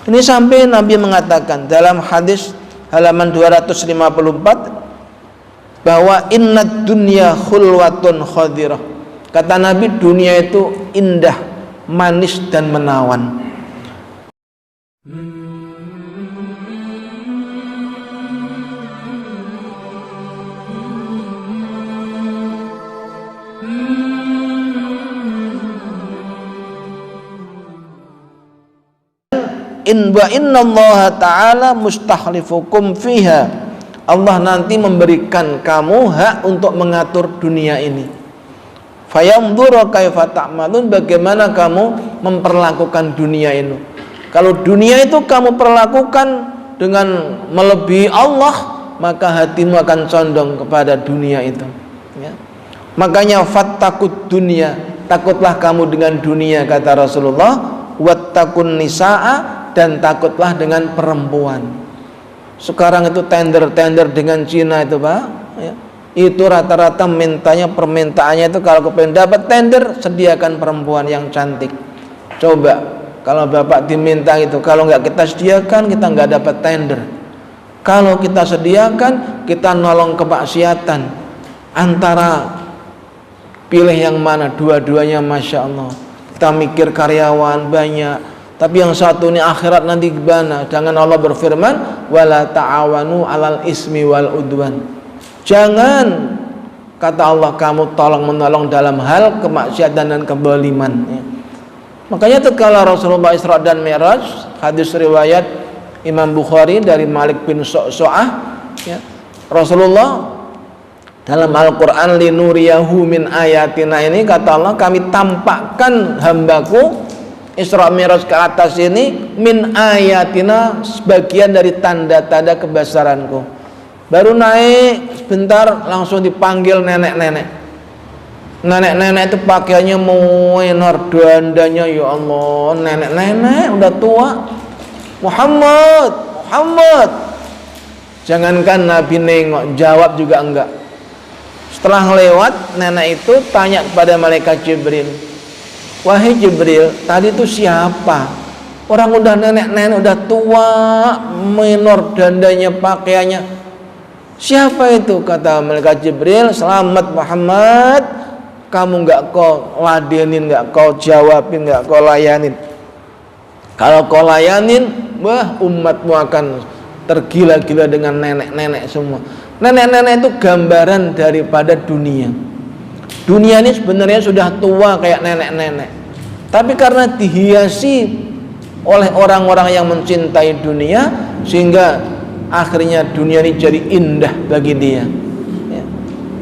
Ini sampai Nabi mengatakan dalam hadis halaman 254 bahwa innad dunya khulwatun khadirah. Kata Nabi, dunia itu indah, manis dan menawan. Innallaha ta'ala mustakhlifukum fiha. Allah nanti memberikan kamu hak untuk mengatur dunia ini. Fayanzuru kaifa ta'malun, bagaimana kamu memperlakukan dunia ini. Kalau dunia itu kamu perlakukan dengan melebihi Allah, maka hatimu akan condong kepada dunia itu, ya. Makanya fattakut dunia, takutlah kamu dengan dunia, kata Rasulullah. Wattakun nisaa, dan takutlah dengan perempuan. Sekarang itu tender dengan Cina itu, Pak, ya. Itu rata-rata permintaannya itu kalau kepengen dapat tender, sediakan perempuan yang cantik. Coba kalau Bapak diminta itu, kalau nggak kita sediakan, kita nggak dapat tender. Kalau kita sediakan, kita nolong kemaksiatan. Antara pilih yang mana? Dua-duanya, Masya Allah. Kita mikir karyawan banyak, tapi yang satu ini akhirat nanti gimana? Jangan Allah berfirman, wala ta'awanu alal ismi wal udwan. Jangan, kata Allah, kamu tolong menolong dalam hal kemaksiatan dan kezaliman, ya. Makanya tatkala Rasulullah Isra dan Mi'raj, hadis riwayat Imam Bukhari dari Malik bin Su'ah, ya, Rasulullah dalam Al-Quran, linuriyahu min ayatina, ini kata Allah, kami tampakkan hambaku Isra Mi'raj ke atas ini min ayatina, sebagian dari tanda-tanda kebesaranku. Baru naik sebentar langsung dipanggil nenek-nenek. Nenek-nenek itu pakaiannya menor, dandanya, ya Allah, nenek-nenek udah tua. Muhammad, jangankan Nabi nengok, jawab juga enggak. Setelah lewat, nenek itu tanya kepada malaikat Jibril, wahai Jibril, tadi itu siapa? Orang udah nenek-nenek, udah tua, menor dandanya, pakaiannya. Siapa itu? Kata malaikat Jibril, selamat Muhammad, kamu nggak kau ladenin, nggak kau jawabin, nggak kau layanin. Kalau kau layanin, wah, umatmu akan tergila-gila dengan nenek-nenek semua. Nenek-nenek itu gambaran daripada dunia. Dunia ini sebenarnya sudah tua kayak nenek-nenek, tapi karena dihiasi oleh orang-orang yang mencintai dunia, sehingga akhirnya dunia ini jadi indah bagi dia, ya.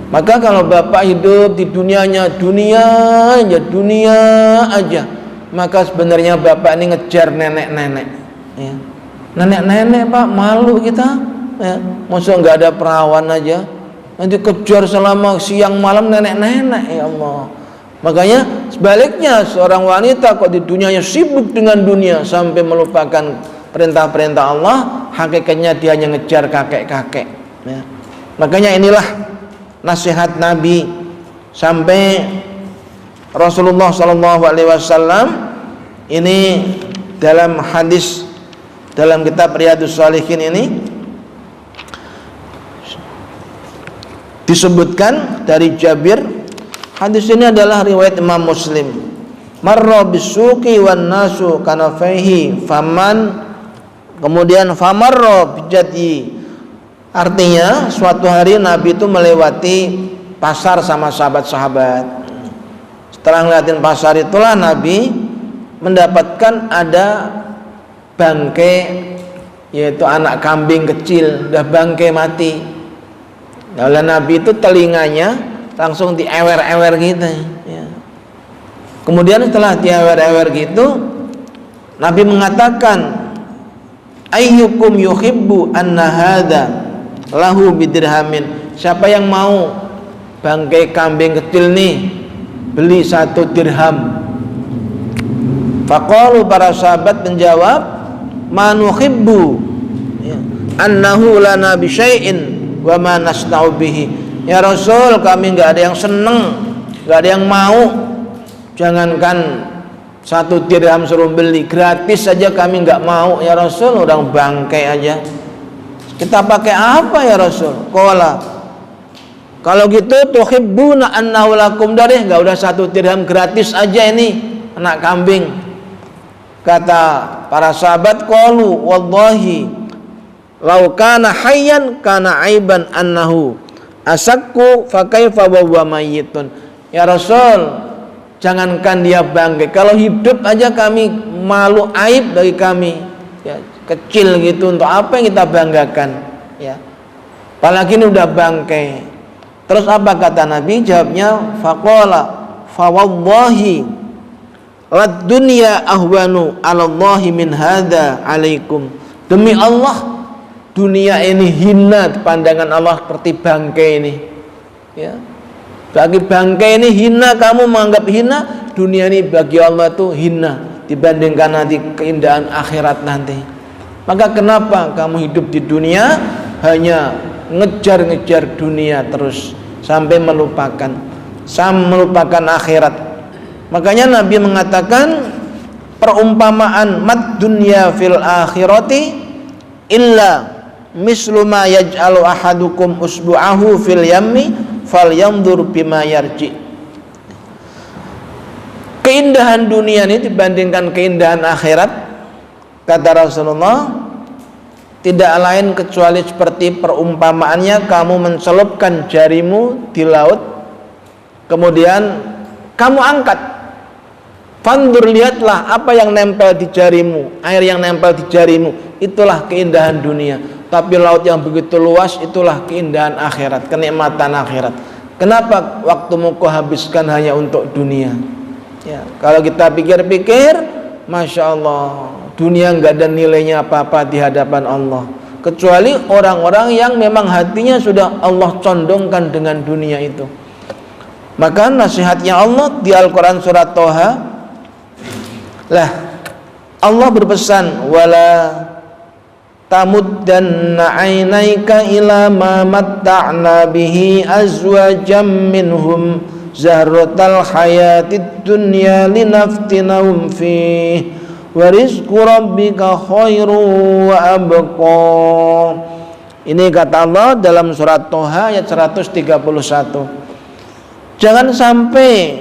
Maka kalau Bapak hidup di dunianya, dunia aja, maka sebenarnya Bapak ini ngejar nenek-nenek, ya. Nenek-nenek, Pak, malu kita, ya. Masa nggak ada perawan aja, nanti kejar selama siang malam nenek-nenek, ya Allah. Makanya sebaliknya, seorang wanita kok di dunianya sibuk dengan dunia sampai melupakan perintah-perintah Allah, hakikatnya dia hanya ngejar kakek-kakek, ya. Makanya inilah nasihat Nabi sampai Rasulullah SAW ini dalam hadis dalam kitab Riyadhus Shalihin ini disebutkan dari Jabir. Hadis ini adalah riwayat Imam Muslim. Marra bisuqi wan nasu kanafaihi faman, kemudian famarra bijati, artinya suatu hari Nabi itu melewati pasar sama sahabat-sahabat. Setelah ngeliatin pasar itulah Nabi mendapatkan ada bangke, yaitu anak kambing kecil, udah bangke mati. Oleh Nabi itu telinganya langsung diewer-ewer gitu, ya. Kemudian setelah diewer-ewer gitu, Nabi mengatakan, ayyukum yuhibbu anna hadza lahu bidirhamin, siapa yang mau bangkai kambing kecil nih beli 1 dirham? Faqalu, para sahabat menjawab, ma nuhibbu, ya, annahu lana bi syai'in wa ma nasna'u bihi. Ya Rasul, kami nggak ada yang seneng, nggak ada yang mau, jangankan 1 dirham suruh beli, gratis saja kami nggak mau ya Rasul, orang bangkai aja. Kita pakai apa ya Rasul? Qala, kalau gitu tuhibbuna annahu lakum darih, nggak udah 1 dirham, gratis aja ini anak kambing. Kata para sahabat, qalu wallahi law kana hayyan kana aiban annahu asakku fa kaifa wa huwa mayyitun. Ya Rasul, jangankan dia bangkai, kalau hidup aja kami malu, aib bagi kami ya, kecil gitu, untuk apa yang kita banggakan ya, apalagi ini udah bangkai. Terus apa kata Nabi? Jawabnya, faqala fa wallahi lad dunya ahwanu 'ala Allahi min hadza 'alaikum. Demi Allah, dunia ini hina di pandangan Allah seperti bangkai ini ya. Bagi bangkai ini hina, kamu menganggap hina, dunia ini bagi Allah itu hina dibandingkan nanti keindahan akhirat nanti. Maka kenapa kamu hidup di dunia hanya ngejar-ngejar dunia terus sampai melupakan akhirat. Makanya Nabi mengatakan perumpamaan mad dunya fil akhirati illa mislu ma yaj'alu ahadukum usbu'ahu fil yammi falyanzur bima yarji. Keindahan dunia ini dibandingkan keindahan akhirat, kata Rasulullah, tidak lain kecuali seperti perumpamaannya kamu mencelupkan jarimu di laut, kemudian kamu angkat, fandur, lihatlah apa yang nempel di jarimu, air yang nempel di jarimu, itulah keindahan dunia. Tapi laut yang begitu luas, itulah keindahan akhirat, kenikmatan akhirat. Kenapa waktumu kau habiskan hanya untuk dunia ya? Kalau kita pikir-pikir, Masya Allah, dunia nggak ada nilainya apa-apa di hadapan Allah, kecuali orang-orang yang memang hatinya sudah Allah condongkan dengan dunia itu. Maka nasihatnya Allah di Al-Quran surat Toha lah, Allah berpesan, wala tamuddanna 'ainaika ila ma matta'na bihi azwajam minhum zahratal hayatid dunya linaftinahum fihi wa rizqu rabbika khairu wa abqa. Ini kata Allah dalam surat Toha ayat 131. Jangan sampai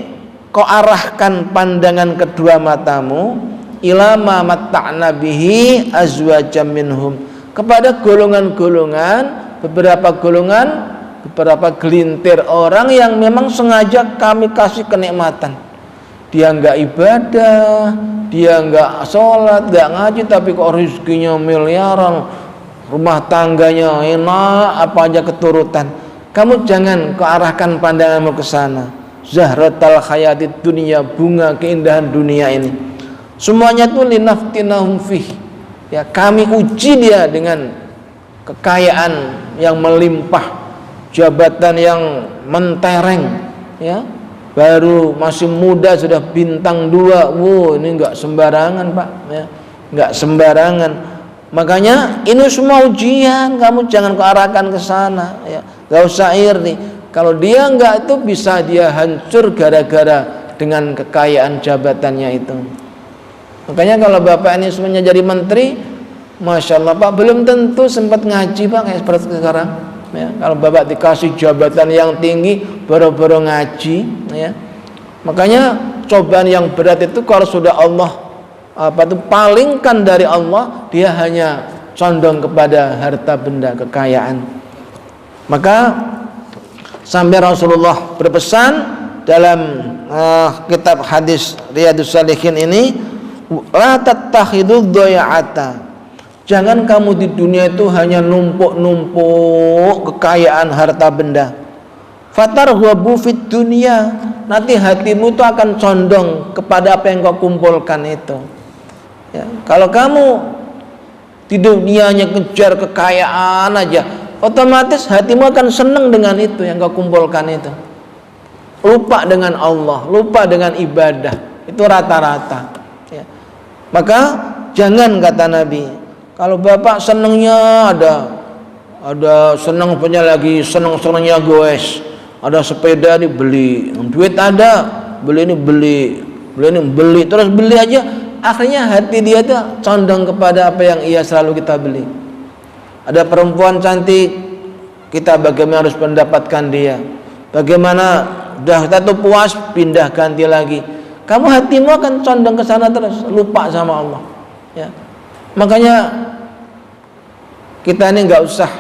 kau arahkan pandangan kedua matamu ila ma matta'na bihi azwajam minhum, kepada golongan-golongan, beberapa gelintir orang yang memang sengaja kami kasih kenikmatan. Dia enggak ibadah, dia enggak sholat, enggak ngaji, tapi kok rezekinya miliaran, rumah tangganya enak, apa aja keturutan. Kamu jangan kau arahkan pandanganmu ke sana. Zahratal hayatid dunia, bunga keindahan dunia ini. Semuanya itu linaftinahum fih ya, kami uji dia dengan kekayaan yang melimpah, jabatan yang mentereng ya, baru masih muda sudah bintang 2. Wow, ini enggak sembarangan Pak ya, enggak sembarangan. Makanya ini semua ujian, kamu jangan kearahkan ke sana ya, enggak usah iri. Kalau dia enggak, itu bisa dia hancur gara-gara dengan kekayaan jabatannya itu. Makanya kalau bapak ini semuanya jadi menteri, Masya Allah Pak, belum tentu sempat ngaji Pak, kayak seperti sekarang ya. Kalau bapak dikasih jabatan yang tinggi, boro-boro ngaji ya. Makanya cobaan yang berat itu kalau sudah Allah palingkan dari Allah, dia hanya condong kepada harta benda, kekayaan. Maka sampai Rasulullah berpesan dalam kitab hadis Riyadhus Shalihin ini, la tattakhidudz dhaya'ata, jangan kamu di dunia itu hanya numpuk-numpuk kekayaan harta benda. Fatarghabu fid dunya, nanti hatimu itu akan condong kepada apa yang kau kumpulkan itu ya. Kalau kamu di dunia hanya kejar kekayaan aja, otomatis hatimu akan senang dengan itu yang kau kumpulkan itu, lupa dengan Allah, lupa dengan ibadah, itu rata-rata ya. Maka jangan, kata Nabi, kalau bapak senangnya ada senang punya lagi, senangnya goes, ada sepeda nih beli, duit ada beli ini beli, beliau ini beli terus beli aja, akhirnya hati dia tuh condong kepada apa yang ia selalu kita beli. Ada perempuan cantik, kita bagaimana harus mendapatkan dia, bagaimana udah kita tuh puas pindah ganti lagi, kamu hatimu akan condong ke sana terus, lupa sama Allah ya. Makanya kita ini nggak usah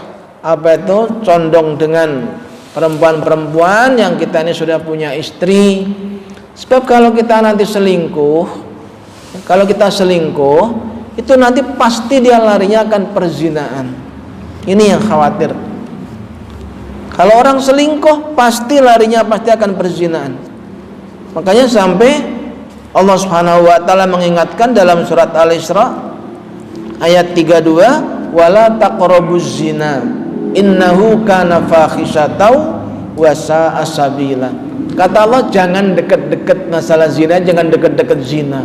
condong dengan perempuan-perempuan yang kita ini sudah punya istri. Sebab kalau kita nanti selingkuh, itu nanti pasti dia larinya akan perzinaan. Ini yang khawatir. Kalau orang selingkuh pasti larinya akan perzinaan. Makanya sampai Allah Subhanahu wa taala mengingatkan dalam surat Al-Isra ayat 32, wala taqrabuz zina innahu kana fakhisyatan wa sa'a sabila. Kata Allah, jangan dekat-dekat masalah zina, jangan dekat-dekat zina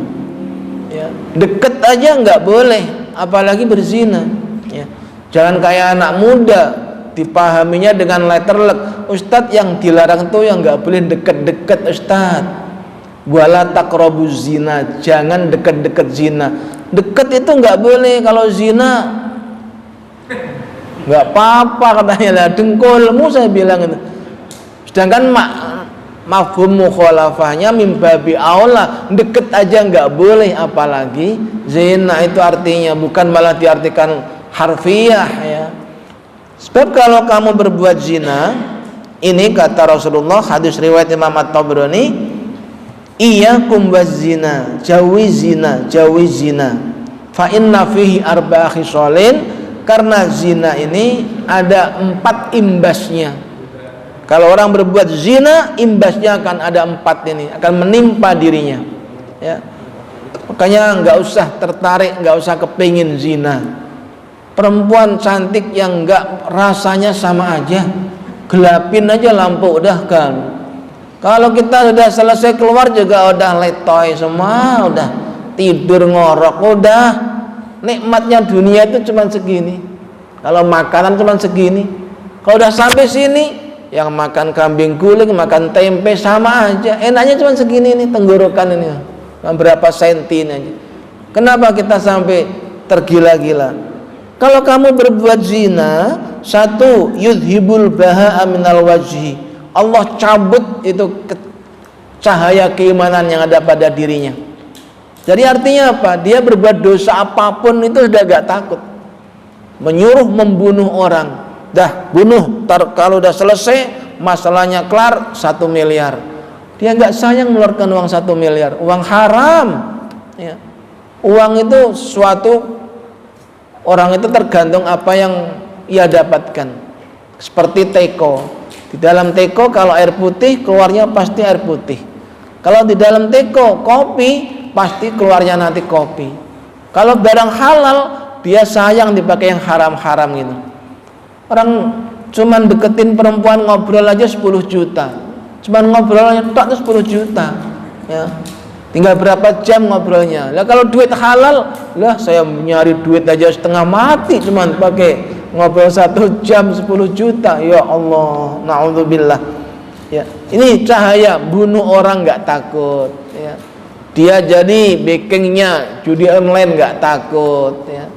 ya. Dekat aja nggak boleh, apalagi berzina ya. Jangan kayak anak muda dipahaminya dengan letterlek, Ustadz yang dilarang tuh yang nggak boleh deket-deket Ustadz. Wala taqrabuz zina, jangan deket-deket zina. Deket itu nggak boleh. Kalau zina nggak apa-apa katanya lah, dengkulmu saya bilang itu. Sedangkan mafhum mukhalafahnya mimbabi aula, deket aja nggak boleh, apalagi zina. Itu artinya bukan malah diartikan harfiah ya. Sebab kalau kamu berbuat zina, ini kata Rasulullah, hadis riwayat Imam At-Tabrani, iyyakum waz-zina, jauhi zina, fa inna fihi arba'a khisalin, karena zina ini ada 4 imbasnya. Kalau orang berbuat zina, imbasnya akan ada 4 ini, akan menimpa dirinya ya. Makanya nggak usah tertarik, nggak usah kepingin zina. Perempuan cantik yang enggak rasanya sama aja, gelapin aja lampu udah kan. Kalau kita sudah selesai keluar juga udah letoy semua, udah tidur ngorok, udah nikmatnya dunia itu cuma segini. Kalau makanan cuma segini. Kalau udah sampai sini, yang makan kambing guling, makan tempe sama aja, enaknya cuma segini nih, tenggorokan ini berapa senti ini aja. Kenapa kita sampai tergila-gila? Kalau kamu berbuat zina, 1, yudhibul baha'a minal wajhi, Allah cabut itu cahaya keimanan yang ada pada dirinya. Jadi artinya apa? Dia berbuat dosa apapun itu sudah gak takut. Menyuruh membunuh orang, dah bunuh, kalau udah selesai masalahnya kelar, 1 miliar. Dia gak sayang mengeluarkan uang 1 miliar, uang haram ya. Uang itu suatu, orang itu tergantung apa yang ia dapatkan. Seperti teko, di dalam teko kalau air putih keluarnya pasti air putih. Kalau di dalam teko kopi, pasti keluarnya nanti kopi. Kalau barang halal, dia sayang dipakai yang haram-haram gitu. Orang cuman deketin perempuan ngobrol aja 10 juta, cuman ngobrolnya tak 10 juta ya. Tinggal berapa jam ngobrolnya. Lah kalau duit halal, lah saya nyari duit aja setengah mati cuman pakai ngobrol 1 jam 10 juta. Ya Allah, naudzubillah. Ya, ini cahaya bunuh orang nggak takut. Ya. Dia jadi backingnya judi online nggak takut. Ya.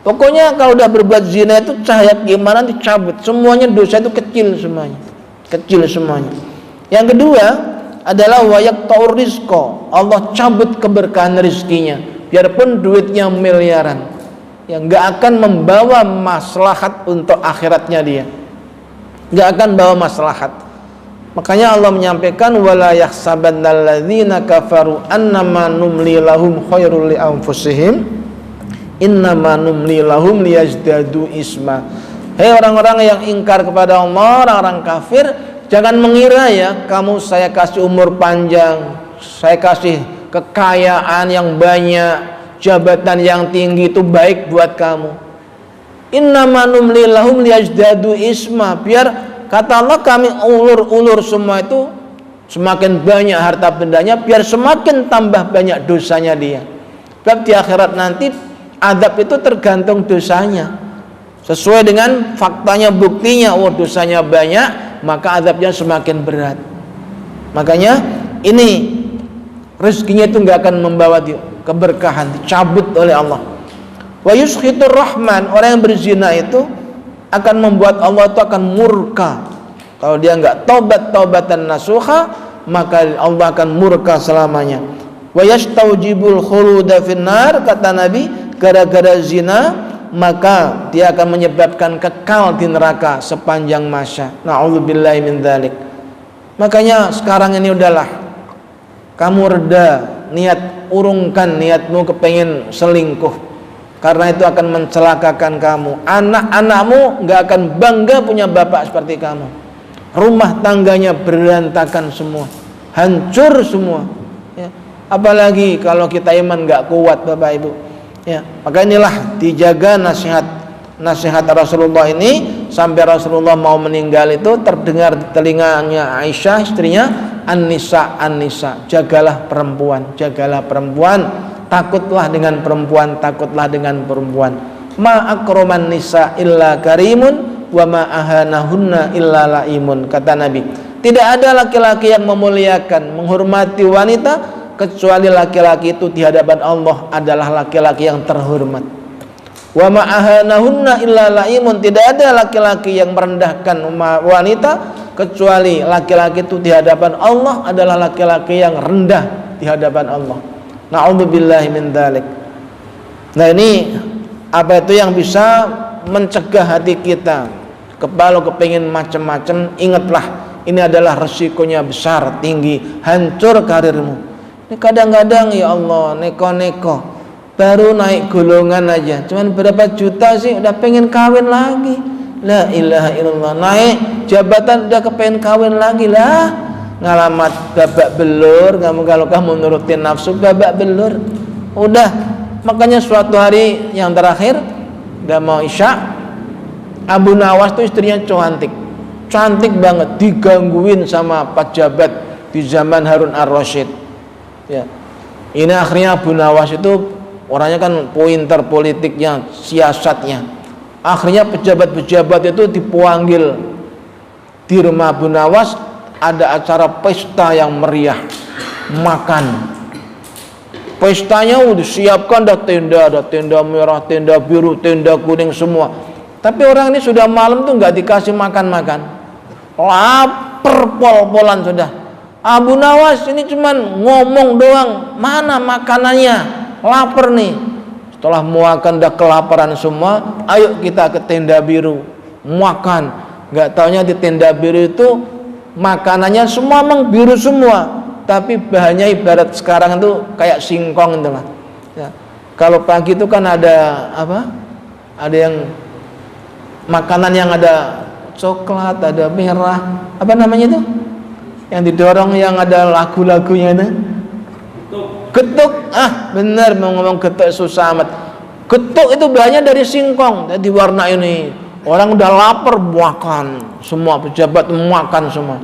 Pokoknya kalau udah berbuat zina itu cahaya keimanan dicabut. Semuanya dosa itu kecil semuanya. Yang kedua adalah wayak taur rizqo, Allah cabut keberkahan rizkinya, biarpun duitnya miliaran, yang nggak akan membawa maslahat untuk akhiratnya dia, nggak akan bawa maslahat. Makanya Allah menyampaikan wala yahsabannal ladzina kafaru annama numli lahum khairul li anfusihim innama numli lahum liyazdadu isma. Hei orang-orang yang ingkar kepada Allah, orang-orang kafir, jangan mengira ya, saya kasih umur panjang, saya kasih kekayaan yang banyak, jabatan yang tinggi itu baik buat kamu. Innama numli lahum liyazdadu isma, biar kata Allah kami ulur-ulur semua itu semakin banyak harta bendanya, biar semakin tambah banyak dosanya dia. Sebab di akhirat nanti adab itu tergantung dosanya. Sesuai dengan faktanya, buktinya, dosanya banyak, maka azabnya semakin berat. Makanya ini rezekinya itu nggak akan membawa dia keberkahan, dicabut oleh Allah. Wa yuskhitur rahman, orang yang berzina itu akan membuat Allah itu akan murka. Kalau dia nggak taubatan nasuha, maka Allah akan murka selamanya. Wa yastaujibul khuluda finnar, kata Nabi, gara-gara zina maka dia akan menyebabkan kekal di neraka sepanjang masa. Na'udzubillahi min dzalik. Makanya sekarang ini udahlah, kamu reda, urungkan niatmu kepengen selingkuh, karena itu akan mencelakakan kamu. Anak-anakmu nggak akan bangga punya bapak seperti kamu. Rumah tangganya berantakan semua, hancur semua, ya. Apalagi kalau kita iman nggak kuat, Bapak Ibu, ya. Maka inilah dijaga nasihat Rasulullah ini, sampai Rasulullah mau meninggal itu terdengar di telinganya Aisyah istrinya, An-nisa, jagalah perempuan, takutlah dengan perempuan. Ma akroman nisa illa karimun wa ma ahanahunna illa laimun, kata Nabi. Tidak ada laki-laki yang memuliakan, menghormati wanita kecuali laki-laki itu di hadapan Allah adalah laki-laki yang terhormat. Wa ma ahanahunna illa laimun, tidak ada laki-laki yang merendahkan wanita kecuali laki-laki itu di hadapan Allah adalah laki-laki yang rendah di hadapan Allah. Na'udzubillahi min dzalik. Nah, ini apa itu yang bisa mencegah hati kita kalau kepingin macam-macam. Ingatlah, ini adalah resikonya besar, tinggi, hancur karirmu. Ini kadang-kadang ya Allah, neko-neko baru naik golongan aja cuman berapa juta sih udah pengen kawin lagi. La ilaha illallah, naik jabatan udah kepengen kawin lagi lah. Ngalamat babak belur kamu, kalau kamu nurutin nafsu babak belur udah. Makanya suatu hari yang terakhir udah mau isya, Abu Nawas tuh istrinya cantik banget, digangguin sama pejabat di zaman Harun ar-Rasyid, ya. Ini akhirnya Abu Nawas itu orangnya kan pointer politiknya, siasatnya. Akhirnya pejabat-pejabat itu dipanggil di rumah Abu Nawas, ada acara pesta yang meriah, makan. Pestanya udah siapkan, ada tenda merah, tenda biru, tenda kuning semua. Tapi orang ini sudah malam tuh nggak dikasih makan-makan, lapar pol-polan sudah. Abu Nawas ini cuman ngomong doang, mana makanannya, lapar nih. Setelah makan udah kelaparan semua, ayo kita ke tenda biru makan. Nggak taunya di tenda biru itu makanannya semua memang biru semua, tapi bahannya ibarat sekarang itu kayak singkong itu lah, ya. Kalau pagi itu kan ada apa? Ada yang makanan yang ada coklat, ada merah, apa namanya itu? Yang didorong yang ada lagu-lagunya itu. Getuk, benar, mau ngomong getuk susah amat. Getuk itu bahannya dari singkong, jadi warna ini. Orang udah lapar makan, semua pejabat makan semua.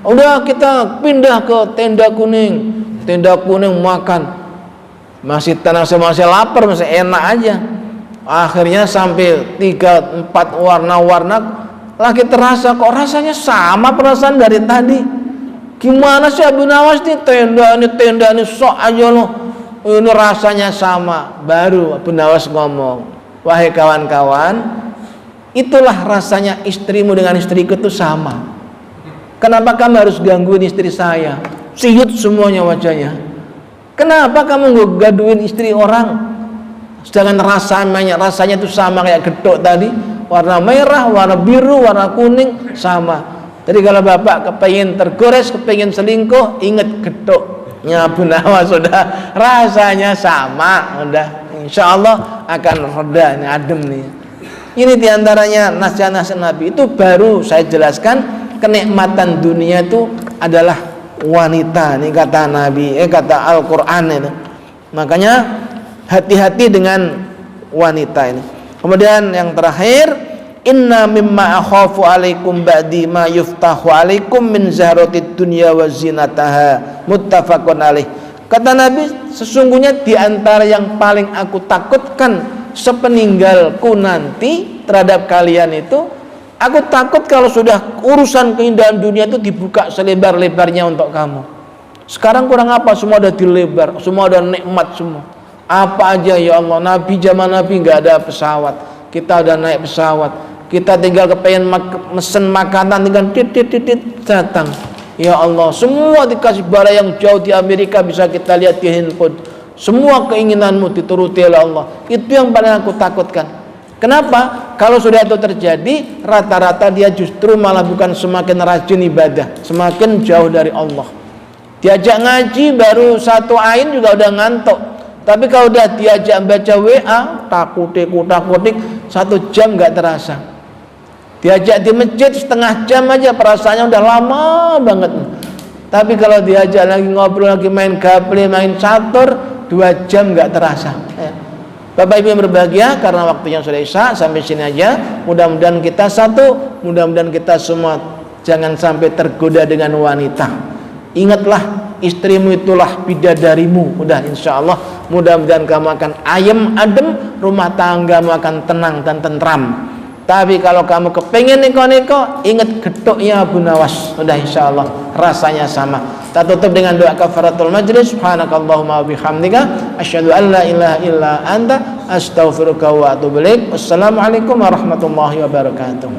Udah kita pindah ke tenda kuning makan. Masih tenang, masih lapar, masih enak aja. Akhirnya sampai 3-4 warna-warna lagi terasa, kok rasanya sama perasaan dari tadi. Gimana sih Abu Nawas nih, tenda ini sok aja loh, ini rasanya sama. Baru Abu Nawas ngomong, wahai kawan-kawan, itulah rasanya istrimu dengan istriku itu sama. Kenapa kamu harus gangguin istri saya? Siut semuanya wajahnya. Kenapa kamu gaduin istri orang? Sedangkan rasanya itu sama kayak getuk tadi, warna merah, warna biru, warna kuning sama. Jadi kalau bapak kepengin tergores, kepengin selingkuh, ingat getuknya Abu Nawas, sudah rasanya sama, udah insya Allah akan reda, ini adem nih. Ini diantaranya nasihat-nasihat Nabi. Itu baru saya jelaskan kenikmatan dunia itu adalah wanita. Ini kata Nabi, kata Al-Quran itu. Makanya hati-hati dengan wanita ini. Kemudian yang terakhir, inna mimma akhafu alaikum ba'di ma yuftahu alaikum min zaharatid dunya wa zinataha, muttafaqun alaih. Kata Nabi, sesungguhnya di antara yang paling aku takutkan sepeninggalku nanti terhadap kalian itu, aku takut kalau sudah urusan keindahan dunia itu dibuka selebar-lebarnya untuk kamu. Sekarang kurang apa? Semua udah dilebar, semua udah nikmat semua. Apa aja ya Allah, Nabi zaman Nabi nggak ada pesawat, kita udah naik pesawat. Kita tinggal kepengen mesen makanan, tinggal titit datang. Ya Allah, semua dikasih barang yang jauh di Amerika bisa kita lihat di handphone. Semua keinginanmu dituruti oleh Allah. Itu yang paling aku takutkan. Kenapa? Kalau sudah itu terjadi, rata-rata dia justru malah bukan semakin rajin ibadah, semakin jauh dari Allah. Diajak ngaji baru satu ain juga udah ngantuk. Tapi kalau udah diajak baca WA, takutik 1 jam nggak terasa. Diajak di masjid setengah jam aja perasaannya udah lama banget. Tapi kalau diajak lagi ngobrol, lagi main gaple, main catur, 2 jam nggak terasa. Bapak Ibu yang berbahagia, karena waktunya sudah isya, sampai sini aja. Mudah-mudahan kita satu, mudah-mudahan kita semua jangan sampai tergoda dengan wanita. Ingatlah, istrimu itulah bidadarimu. Udah, insya Allah mudah-mudahan kamu akan ayem adem, rumah tanggamu akan tenang dan tentram. Tapi kalau kamu kepengen neko-neko, ingat getuknya Abu Nawas. Udah, insya Allah rasanya sama. Kita tutup dengan doa kafaratul majlis. Subhanakallahumma wa bihamdika asyhadu an la ilaha illa anta astaghfiruka wa atubu ilaik. Wassalamualaikum warahmatullahi wabarakatuh.